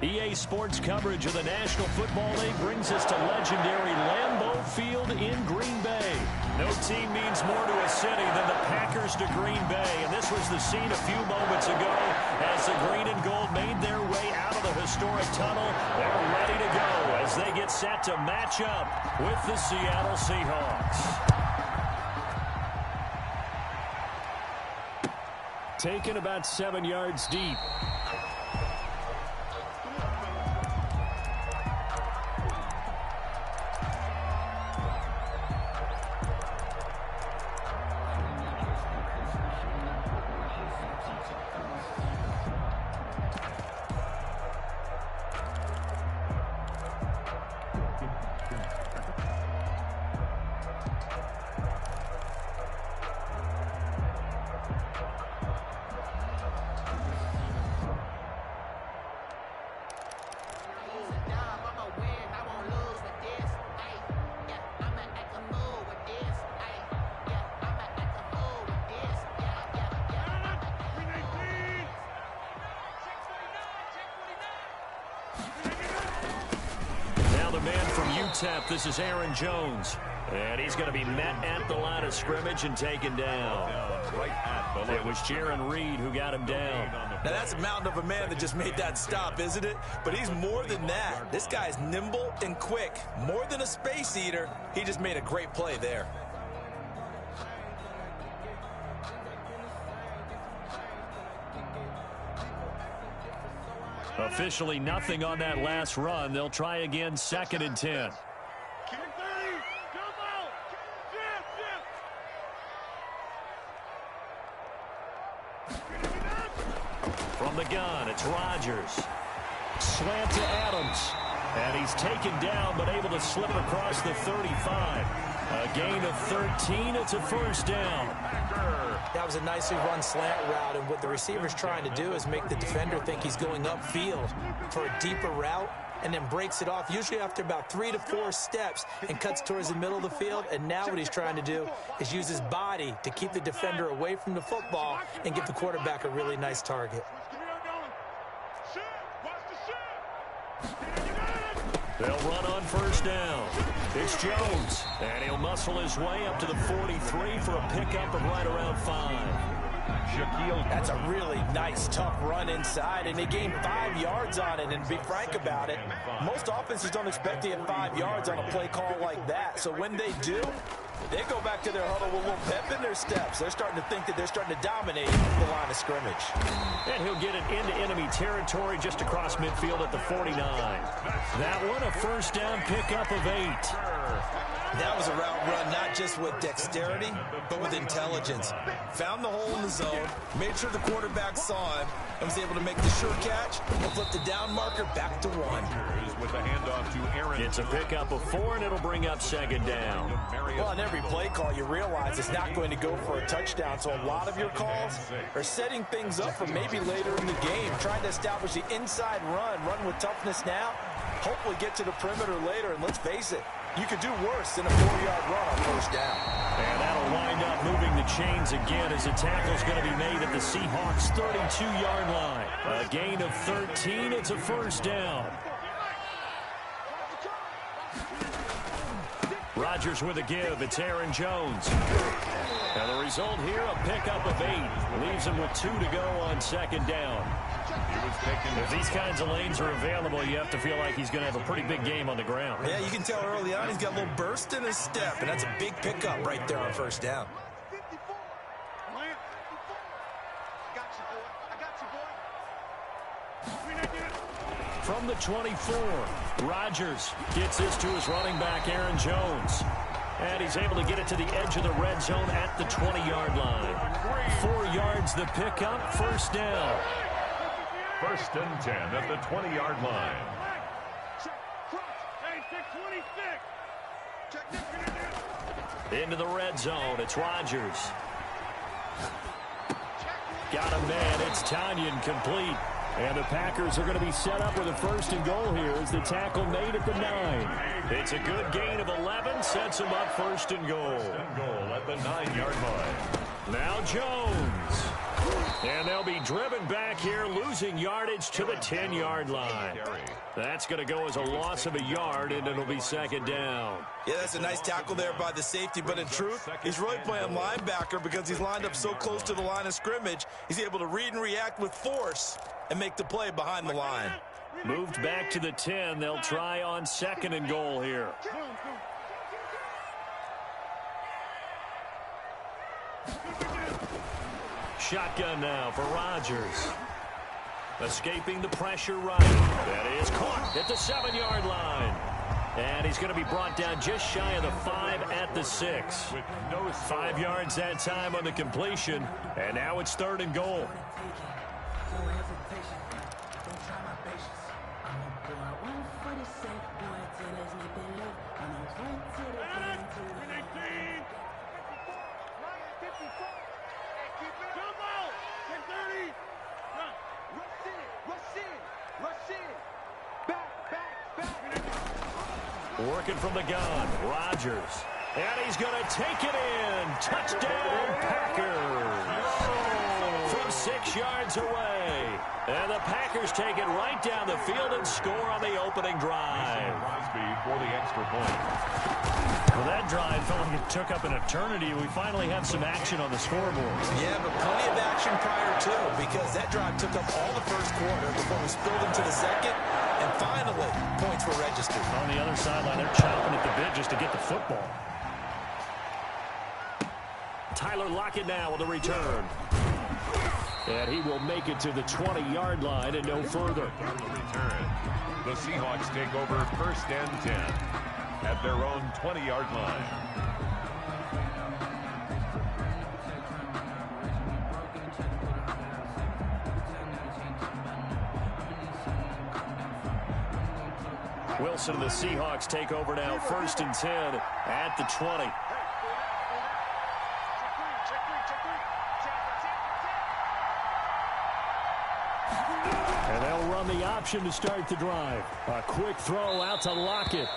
EA Sports coverage of the National Football League brings us to legendary Lambeau Field in Green Bay. No team means more to a city than the Packers to Green Bay, and this was the scene a few moments ago as the green and gold made their way out of the historic tunnel. They're ready to go as they get set to match up with the Seattle Seahawks. Taken about 7 yards deep. This is Aaron Jones, and he's going to be met at the line of scrimmage and taken down. It was Jaron Reed who got him down. Now that's a mountain of a man that just made that stop, isn't it? But he's more than that. This guy's nimble and quick. More than a space eater, he just made a great play there. Officially nothing on that last run. They'll try again, 2nd and 10. From the gun, it's Rodgers. Slant to Adams. And he's taken down, but able to slip across the 35. A gain of 13. It's a first down. That was a nicely run slant route, and what the receiver's trying to do is make the defender think he's going upfield for a deeper route, and then breaks it off, usually after about 3 to 4 steps, and cuts towards the middle of the field. And now what he's trying to do is use his body to keep the defender away from the football and give the quarterback a really nice target. They'll run on first down. It's Jones, and he'll muscle his way up to the 43 for a pickup of right around 5. That's a really nice, tough run inside, and they gained 5 yards on it. And to be frank about it, most offenses don't expect to get 5 yards on a play call like that. So when they do, they go back to their huddle with a little pep in their steps. They're starting to think that they're starting to dominate the line of scrimmage. And he'll get it into enemy territory just across midfield at the 49. That one, a first down pickup of 8. That was a route run not just with dexterity, but with intelligence. Found the hole in the zone, made sure the quarterback saw him, and was able to make the sure catch and flip the down marker back to 1. With the handoff to Aaron. It's a pickup of 4, and it'll bring up 2nd down. Well, on every play call, you realize it's not going to go for a touchdown, so a lot of your calls are setting things up for maybe later in the game, trying to establish the inside run with toughness now, hopefully get to the perimeter later, and let's face it, you could do worse than a 4-yard run on first down. And that'll wind up moving the chains again as the tackle's going to be made at the Seahawks' 32-yard line. A gain of 13, it's a first down. Rodgers with a give. It's Aaron Jones. And the result here, a pickup of 8. Leaves him with 2 to go on 2nd down. If these kinds of lanes are available, you have to feel like he's going to have a pretty big game on the ground. Yeah, you can tell early on he's got a little burst in his step, and that's a big pickup right there on first down. From the 24, Rodgers gets this to his running back, Aaron Jones. And he's able to get it to the edge of the red zone at the 20-yard line. 4 yards the pickup, first down. 1st and 10 at the 20-yard line. Into the red zone, it's Rodgers. Got him, man, it's Tanyan complete. And the Packers are going to be set up with a 1st and goal here as the tackle made at the 9. It's a good gain of 11, sets him up 1st and goal. 1st and goal at the 9-yard line. Now Jones. And they'll be driven back here, losing yardage to the 10-yard line. That's going to go as a loss of a yard, and it'll be second down. Yeah, that's a nice tackle there by the safety, but in truth, he's really playing linebacker because he's lined up so close to the line of scrimmage. He's able to read and react with force and make the play behind the line. Moved back to the 10. They'll try on second and goal here. Shotgun now for Rodgers. Escaping the pressure right. That is caught at the 7-yard line. And he's going to be brought down just shy of the 5 at the 6. 5 yards that time on the completion. And now it's third and goal. Working from the gun, Rodgers. And he's going to take it in. Touchdown, Packers. From 6 yards away. And the Packers take it right down the field and score on the opening drive. For the extra point. Well, that drive felt like it took up an eternity. We finally have some action on the scoreboard. Yeah, but plenty of action prior to, because that drive took up all the first quarter before we spilled into the second. And finally, points were registered. On the other sideline, they're chomping at the bit just to get the football. Tyler Lockett now with a return. And he will make it to the 20-yard line and no further. On the return, the Seahawks take over first and 10 at their own 20-yard line. Wilson and the Seahawks take over now, first and 10 at the 20. And they'll run the option to start the drive. A quick throw out to Lockett.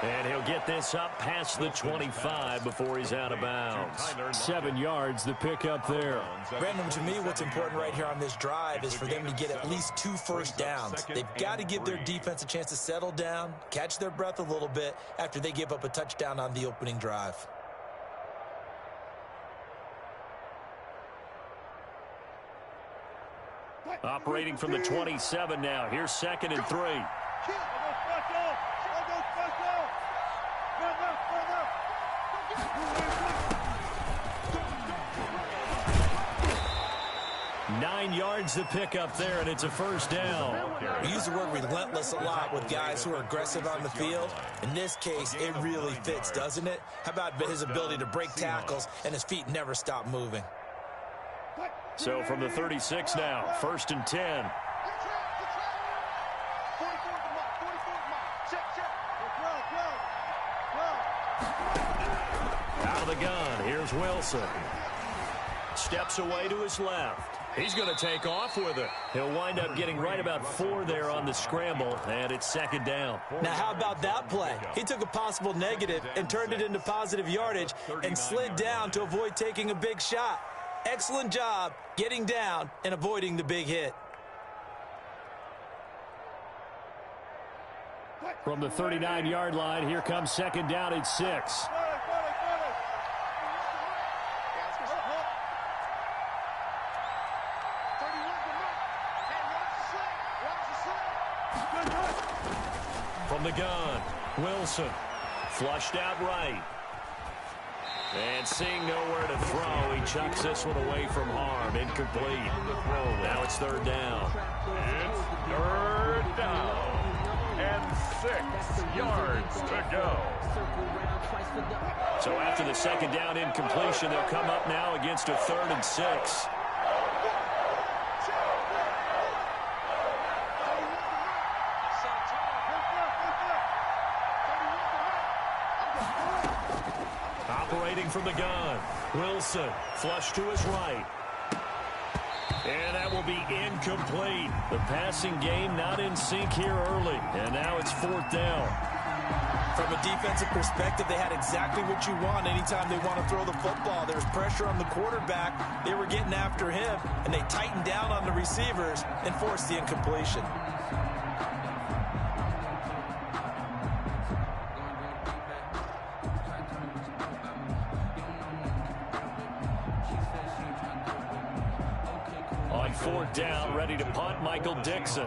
And he'll get this up past the 25 before he's out of bounds. 7 yards, the pickup there. Brandon, to me, what's important right here on this drive is for them to get at least 2 first downs. They've got to give their defense a chance to settle down, catch their breath a little bit after they give up a touchdown on the opening drive. Operating from the 27 now. Here's second and 3. 9 yards to pick up there, and it's a first down. We use the word relentless a lot with guys who are aggressive on the field. In this case, it really fits, doesn't it? How about his ability to break tackles and his feet never stop moving? So from the 36 now, first and 10. Out of the gun, here's Wilson. Steps away to his left. He's going to take off with it. He'll wind up getting right about 4 there on the scramble, and it's second down. Now, how about that play? He took a possible negative and turned it into positive yardage and slid down to avoid taking a big shot. Excellent job getting down and avoiding the big hit. From the 39-yard line, here comes second down at 6. From the gun, Wilson flushed out right. And seeing nowhere to throw, he chucks this one away from harm. Incomplete. Now it's third down. It's third down. And 6 yards to go. So after the second down incompletion, they'll come up now against a 3rd and 6. Operating from the gun, Wilson flush to his right. And that will be incomplete. The passing game not in sync here early. And now it's 4th down. From a defensive perspective, they had exactly what you want anytime they want to throw the football. There's pressure on the quarterback. They were getting after him, and they tightened down on the receivers and forced the incompletion. On fourth down, ready to punt, Michael Dixon.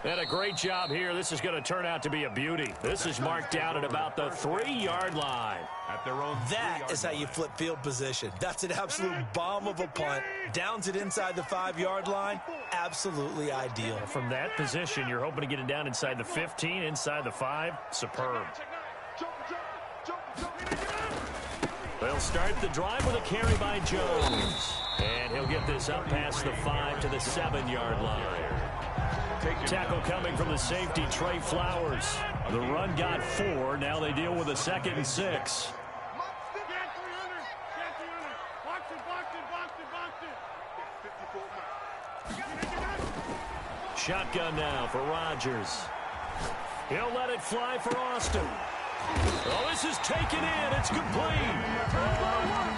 And a great job here. This is going to turn out to be a beauty. This is marked down at about the 3-yard line. At their own That is how you flip field position. That's an absolute bomb of a punt. Downs it inside the 5-yard line. Absolutely ideal. From that position, you're hoping to get it down inside the 15, inside the 5. Superb. They'll start the drive with a carry by Jones. And he'll get this up past the 5 to the 7-yard line. Tackle coming from the safety, Trey Flowers. The run got 4. Now they deal with a 2nd and 6. Shotgun now for Rodgers. He'll let it fly for Austin. Oh, this is taken in. It's complete.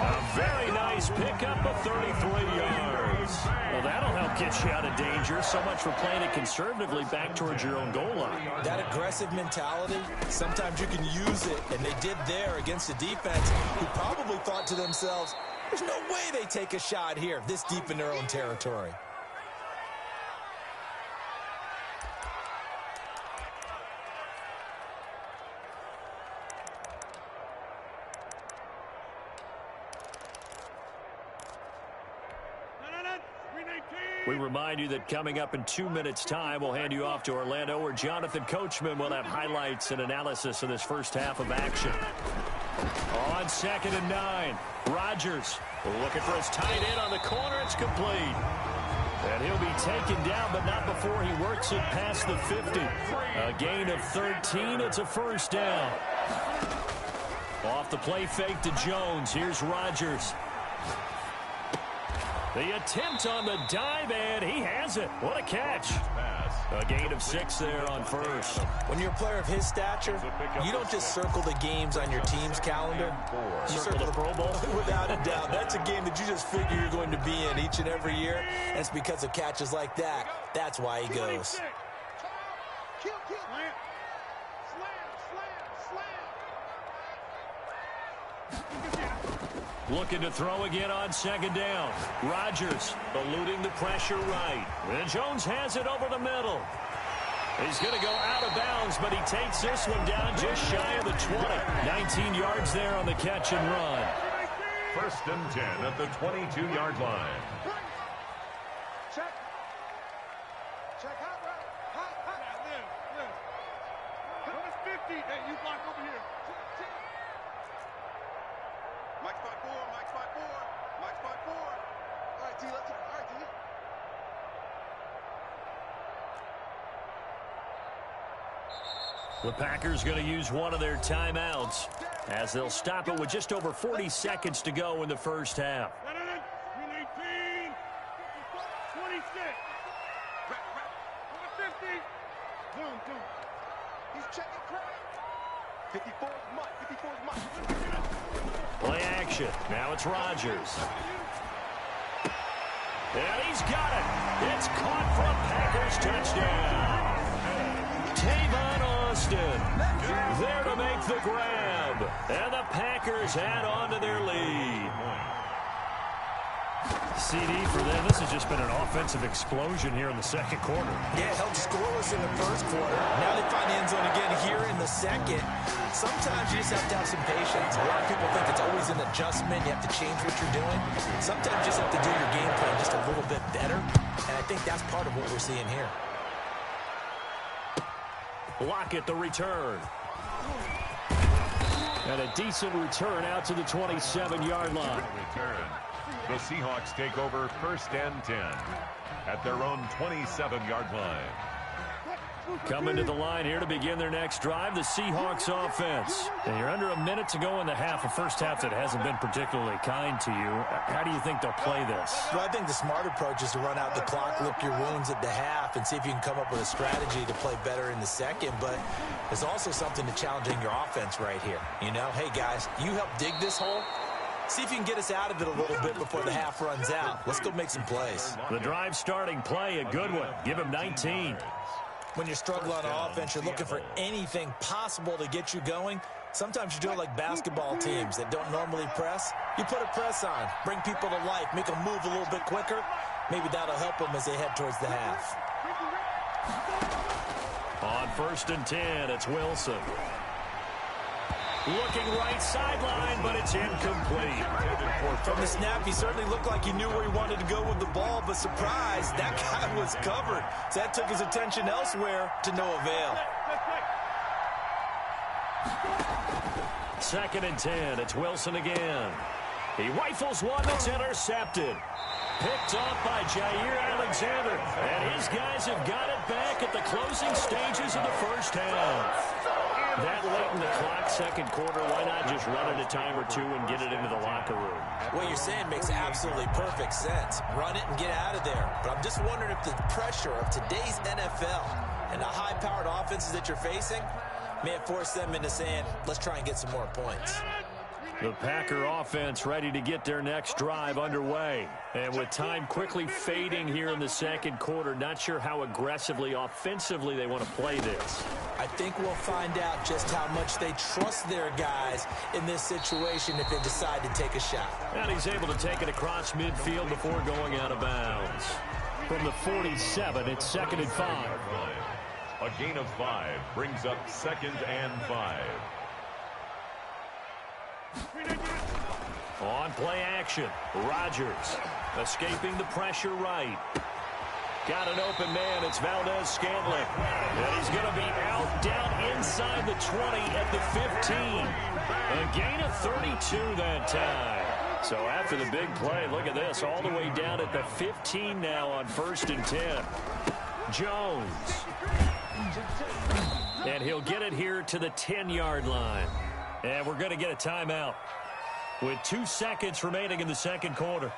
A very nice pickup of 33 yards. Well, that'll help get you out of danger. So much for playing it conservatively back towards your own goal line. That aggressive mentality, sometimes you can use it, and they did there against a defense who probably thought to themselves, there's no way they take a shot here this deep in their own territory. We remind you that coming up in 2 minutes' time, we'll hand you off to Orlando, where Jonathan Coachman will have highlights and analysis of this first half of action. On 2nd and 9, Rodgers looking for his tight end on the corner. It's complete. And he'll be taken down, but not before he works it past the 50. A gain of 13. It's a first down. Off the play fake to Jones. Here's Rodgers. The attempt on the dive, and he has it. What a catch. A gain of 6 there on first. When you're a player of his stature, you don't just circle the games on your team's calendar. You circle the Pro Bowl. Without a doubt. That's a game that you just figure you're going to be in each and every year. And it's because of catches like that. That's why he goes. Looking to throw again on 2nd down. Rodgers eluding the pressure right. And Jones has it over the middle. He's going to go out of bounds, but he takes this one down just shy of the 20. 19 yards there on the catch and run. 1st and 10 at the 22-yard line. Check. Check out, right? Hot. Live. Number 50. Hey, you block over here. Mike spot 4. Mike spot 4. All right, T, let's go. All right, T. The Packers going to use one of their timeouts as they'll stop it with just over 40 seconds to go in the first half. 319, 26. Number 50. Zoom. He's checking crowd. 54 is Mike. 54 is Mike. Play action. Now it's Rodgers. And he's got it. It's caught for a Packers touchdown. Tavon Austin there to make the grab. And the Packers add on to their lead. CD for them. This has just been an offensive explosion here in the second quarter. Yeah, held scoreless in the first quarter. Now they find the end zone again here in the second. Sometimes you just have to have some patience. A lot of people think it's always an adjustment. You have to change what you're doing. Sometimes you just have to do your game plan just a little bit better. And I think that's part of what we're seeing here. Lockett the return. And a decent return out to the 27-yard line. Return. The Seahawks take over 1st and 10 at their own 27-yard line. Coming to the line here to begin their next drive, the Seahawks offense. And you're under a minute to go in the half, a first half that hasn't been particularly kind to you. How do you think they'll play this? Well, I think the smart approach is to run out the clock, lick your wounds at the half, and see if you can come up with a strategy to play better in the second. But there's also something to challenging your offense right here. You know, hey, guys, you help dig this hole. See if you can get us out of it a little bit before the half runs out. Let's go make some plays. The drive starting play, a good one. Give him 19. When you're struggling on offense, you're looking for anything possible to get you going. Sometimes you do it like basketball teams that don't normally press. You put a press on, bring people to life, make them move a little bit quicker. Maybe that'll help them as they head towards the half. On 1st and 10, it's Wilson. Looking right sideline, but it's incomplete. From the snap, he certainly looked like he knew where he wanted to go with the ball, but surprise, that guy was covered. So that took his attention elsewhere to no avail. 2nd and 10, it's Wilson again. He rifles one that's intercepted. Picked off by Jair Alexander. And his guys have got it back at the closing stages of the first half. That late in the clock, second quarter, why not just run it a time or two and get it into the locker room? What you're saying makes absolutely perfect sense. Run it and get out of there. But I'm just wondering if the pressure of today's NFL and the high-powered offenses that you're facing may have forced them into saying, let's try and get some more points. The Packer offense ready to get their next drive underway. And with time quickly fading here in the second quarter, not sure how aggressively, offensively they want to play this. I think we'll find out just how much they trust their guys in this situation if they decide to take a shot. And he's able to take it across midfield before going out of bounds. From the 47, it's 2nd and 5. A gain of 5 brings up 2nd and 5. On play action, Rodgers escaping the pressure right. Got an open man, it's Valdez-Scantling. And he's going to be out down inside the 20 at the 15. A gain of 32 that time. So after the big play, look at this, all the way down at the 15 now on 1st and 10. Jones. And he'll get it here to the 10-yard line. And we're going to get a timeout with 2 seconds remaining in the second quarter.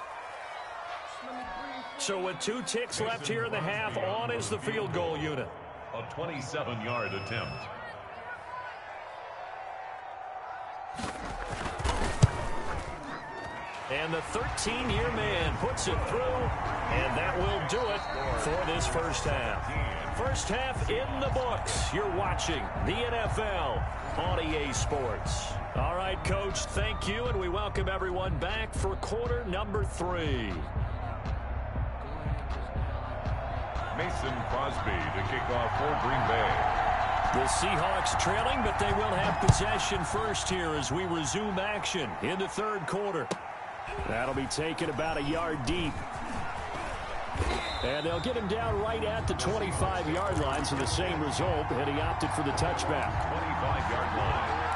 So with 2 ticks left here in the half, on is the field goal unit. A 27-yard attempt. And the 13-year man puts it through, and that will do it for this first half. First half in the books. You're watching the NFL on EA Sports. All right, Coach, thank you, and we welcome everyone back for quarter number 3. Mason Crosby to kick off for Green Bay. The Seahawks trailing, but they will have possession first here as we resume action in the third quarter. That'll be taken about a yard deep. And they'll get him down right at the 25-yard line, so the same result, and he opted for the touchback. 25-yard line.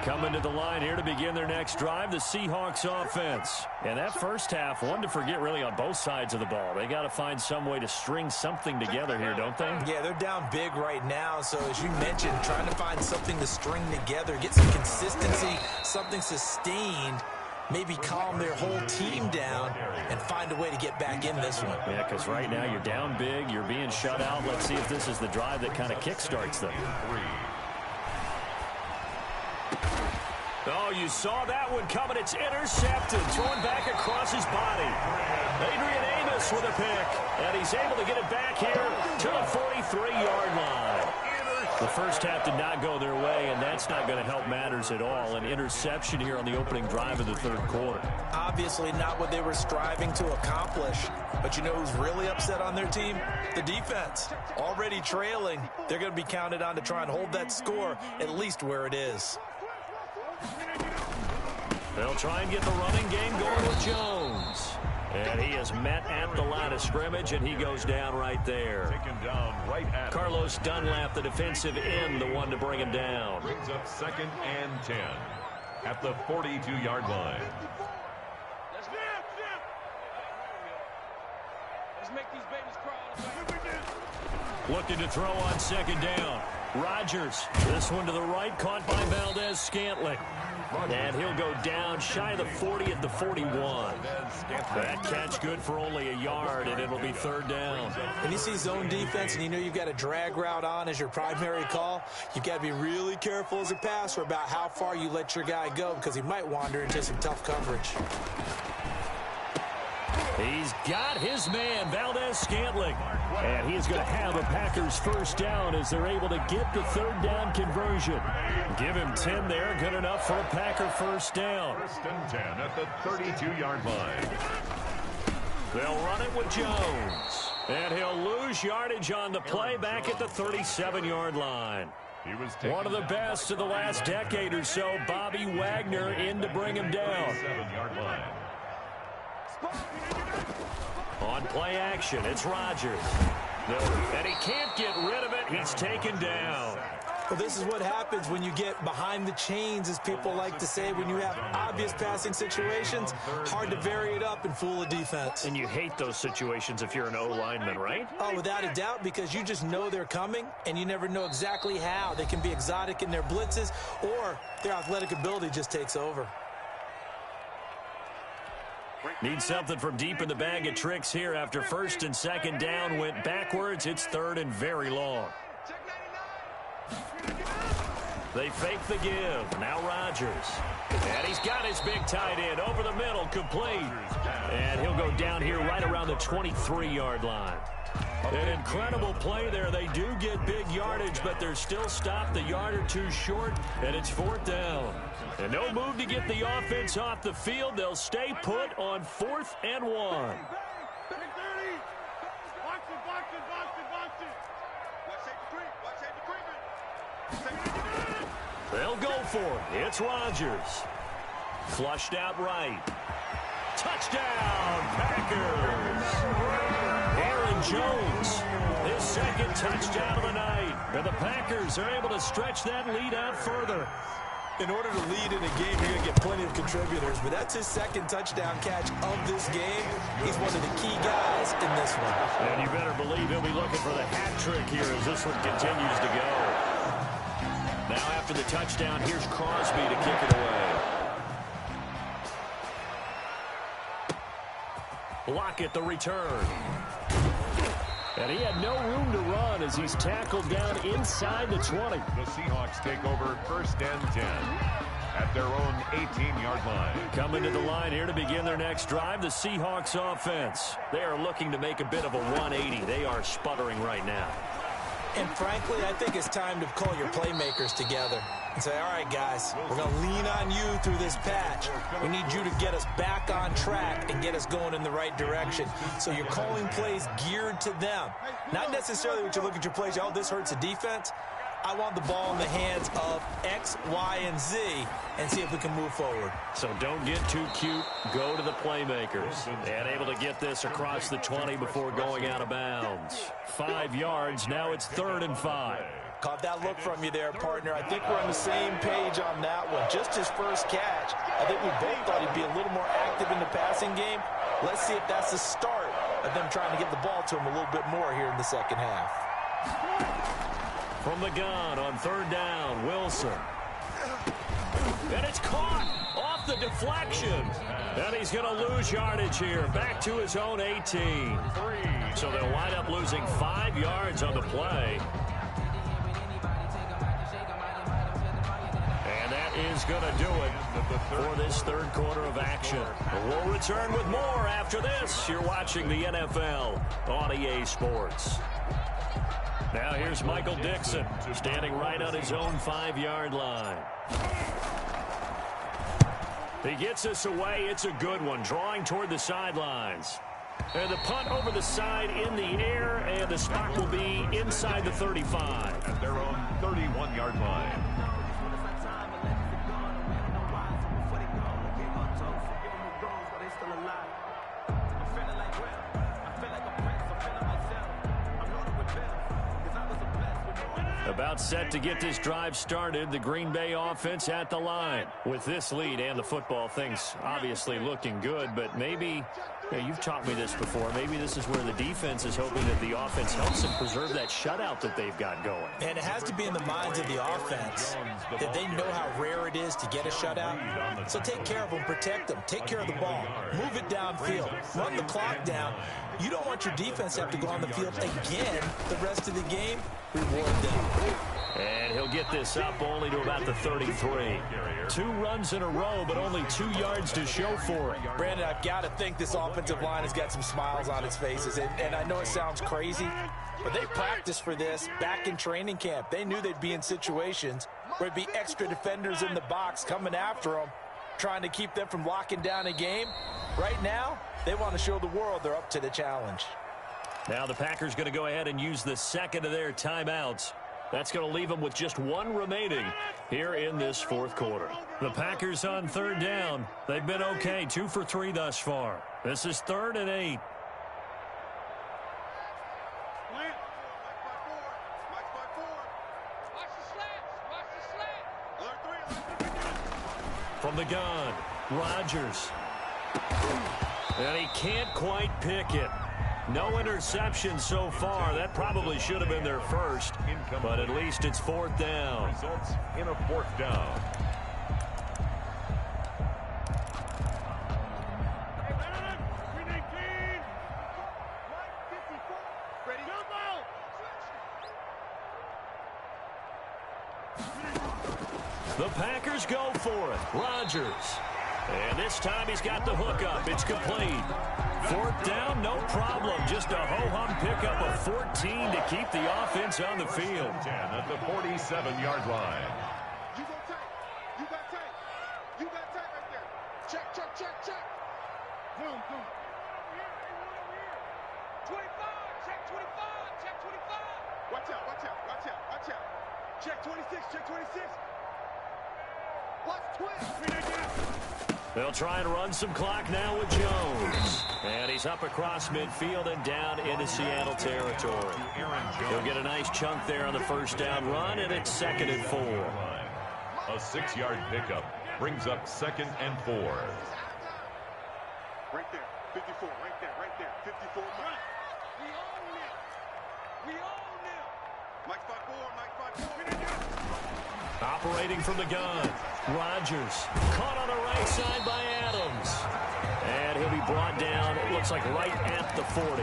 Coming to the line here to begin their next drive, the Seahawks offense. And that first half, one to forget really on both sides of the ball. They got to find some way to string something together here, don't they? Yeah, they're down big right now. So as you mentioned, trying to find something to string together, get some consistency, something sustained, maybe calm their whole team down and find a way to get back in this one. Yeah, because right now you're down big, you're being shut out. Let's see if this is the drive that kind of kickstarts them. Oh, you saw that one coming. It's intercepted. Thrown back across his body. Adrian Amos with a pick. And he's able to get it back here to the 43-yard line. The first half did not go their way, and that's not going to help matters at all. An interception here on the opening drive of the third quarter. Obviously not what they were striving to accomplish. But you know who's really upset on their team? The defense. Already trailing. They're going to be counted on to try and hold that score at least where it is. They'll try and get the running game going with Jones. And he is met at the line of scrimmage, and he goes down right there. Taken down right at Carlos Dunlap, the defensive end, the one to bring him down. Brings up 2nd and 10 at the 42-yard line. Looking to throw on second down. Rodgers, this one to the right, caught by Valdez-Scantling. And he'll go down shy of the 40 at the 41. That catch good for only a yard, and it'll be third down. When you see zone defense and you know you've got a drag route on as your primary call, you've got to be really careful as a passer about how far you let your guy go because he might wander into some tough coverage. He's got his man, Valdez-Scantling. And he's going to have a Packers first down as they're able to get the third down conversion. Give him 10 there, good enough for a Packer first down. First and 10 at the 32-yard line. They'll run it with Jones. And he'll lose yardage on the play back at the 37-yard line. He was One of the best of the last decade or so, Bobby Wagner in to bring him down. 7-yard line. On play action, it's Rodgers. And he can't get rid of it. He's taken down. Well, this is what happens when you get behind the chains, as people like to say. When you have obvious passing situations, hard to vary it up and fool a defense. And you hate those situations if you're an O-lineman, right? Oh, without a doubt, because you just know they're coming, and you never know exactly how. They can be exotic in their blitzes, or their athletic ability just takes over. Need something from deep in the bag of tricks here after first and second down went backwards. It's third and very long. They fake the give. Now Rodgers. And he's got his big tight end over the middle, complete. And he'll go down here right around the 23-yard line. An incredible play there. They do get big yardage, but they're still stopped a yard or two short, and it's fourth down. And no move to get the offense off the field. They'll stay put on 4th and 1. They'll go for it. It's Rodgers. Flushed out right. Touchdown, Packers. Aaron Jones, his second touchdown of the night. And the Packers are able to stretch that lead out further. In order to lead in a game, you're going to get plenty of contributors, but that's his second touchdown catch of this game. He's one of the key guys in this one. And you better believe he'll be looking for the hat trick here as this one continues to go. Now after the touchdown, here's Crosby to kick it away. Lockett the return. And he had no room to run as he's tackled down inside the 20. The Seahawks take over first and 10 at their own 18-yard line. Coming to the line here to begin their next drive, the Seahawks offense. They are looking to make a bit of a 180. They are sputtering right now. And frankly, I think it's time to call your playmakers together and say, all right, guys, we're going to lean on you through this patch. We need you to get us back on track and get us going in the right direction. So you're calling plays geared to them. Not necessarily when you look at your plays, oh, this hurts the defense. I want the ball in the hands of X, Y, and Z and see if we can move forward. So don't get too cute. Go to the playmakers. And able to get this across the 20 before going out of bounds. 5 yards. Now it's 3rd and 5. Caught that look from you there, partner. I think we're on the same page on that one. Just his first catch. I think we both thought he'd be a little more active in the passing game. Let's see if that's the start of them trying to get the ball to him a little bit more here in the second half. From the gun on 3rd down, Wilson. And it's caught off the deflection. And he's going to lose yardage here. Back to his own 18. So they'll wind up losing 5 yards on the play. And that is going to do it for this third quarter of action. We'll return with more after this. You're watching the NFL on EA Sports. Now here's Michael Dixon, standing right on his own 5-yard line. He gets us away. It's a good one, drawing toward the sidelines. And the punt over the side in the air, and the spot will be inside the 35. At their own 31-yard line. About set to get this drive started. The Green Bay offense at the line. With this lead and the football, things obviously looking good, but maybe Yeah, you've taught me this before. Maybe this is where the defense is hoping that the offense helps them preserve that shutout that they've got going. And it has to be in the minds of the offense that they know how rare it is to get a shutout. So take care of them, protect them, take care of the ball, move it downfield, run the clock down. You don't want your defense to have to go on the field again the rest of the game. Reward them. And he'll get this up only to about the 33. 2 runs in a row, but only 2 yards to show for it. Brandon, I've got to think this offensive line has got some smiles on its faces. And I know it sounds crazy, but they practiced for this back in training camp. They knew they'd be in situations where there'd be extra defenders in the box coming after them, trying to keep them from locking down a game. Right now, they want to show the world they're up to the challenge. Now the Packers going to go ahead and use the second of their timeouts. That's going to leave them with just 1 remaining here in this 4th quarter. The Packers on 3rd down. They've been okay, 2 for 3 thus far. This is 3rd and 8. From the gun, Rodgers. And he can't quite pick it. No interception so far. That probably should have been their first, but at least it's 4th down. Results in a 4th down. The Packers go for it. Rodgers. And this time he's got the hook up. It's complete. 4th down, no problem. Just a ho-hum pickup of 14 to keep the offense on the field. 10 at the 47-yard line. You got tight. You got tight. You got tight right there. Check, check, check, check. Boom, boom. 25. Check 25. Check 25. Watch out, watch out, watch out, watch out. Check 26, check 26. Watch 20. They'll try and run some clock now with Jones. And he's up across midfield and down into Seattle territory. He'll get a nice chunk there on the 1st down run, and it's 2nd and 4. A 6-yard pickup brings up 2nd and 4. Right there, 54, right there, right there, 54. Mike. We own it. We own it. Mike 5-4, Mike 5-4. Operating from the gun, Rodgers caught on the right side by Adams. And he'll be brought down, it looks like right at the 40.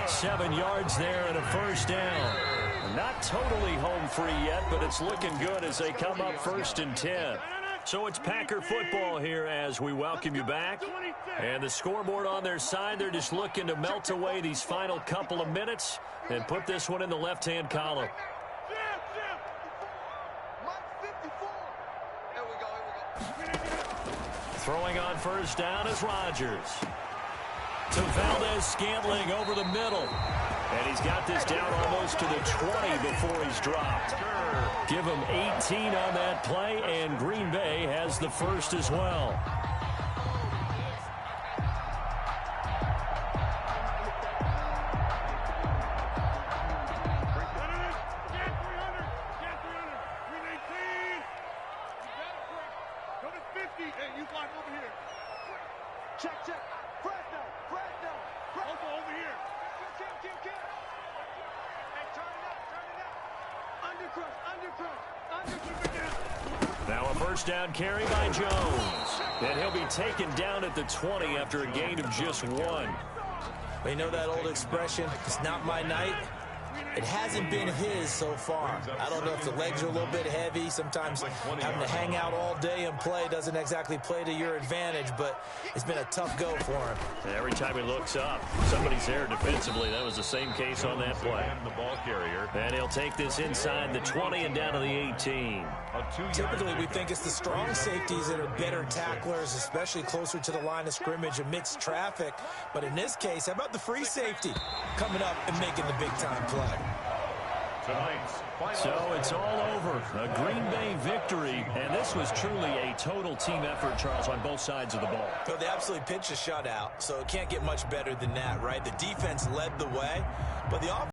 7 yards there and a 1st down. Not totally home free yet, but it's looking good as they come up 1st and 10. So it's Packer football here as we welcome you back. And the scoreboard on their side, they're just looking to melt away these final couple of minutes and put this one in the left-hand column. Throwing on 1st down is Rodgers. To Valdez-Scantling over the middle. And he's got this down almost to the 20 before he's dropped. Give him 18 on that play, and Green Bay has the first as well. Now a 1st down carry by Jones. And he'll be taken down at the 20 after a gain of just 1. You know that old expression, it's not my night? It hasn't been his so far. I don't know if the legs are a little bit heavy. Sometimes having to hang out all day and play doesn't exactly play to your advantage, but it's been a tough go for him. And every time he looks up, somebody's there defensively. That was the same case on that play. The ball carrier. And he'll take this inside the 20 and down to the 18. Typically, we think it's the strong safeties that are better tacklers, especially closer to the line of scrimmage amidst traffic. But in this case, how about the free safety coming up and making the big-time play? So it's all over. A Green Bay victory, and this was truly a total team effort, Charles, on both sides of the ball. Well, they absolutely pitched a shutout, so it can't get much better than that, right? The defense led the way, but the offense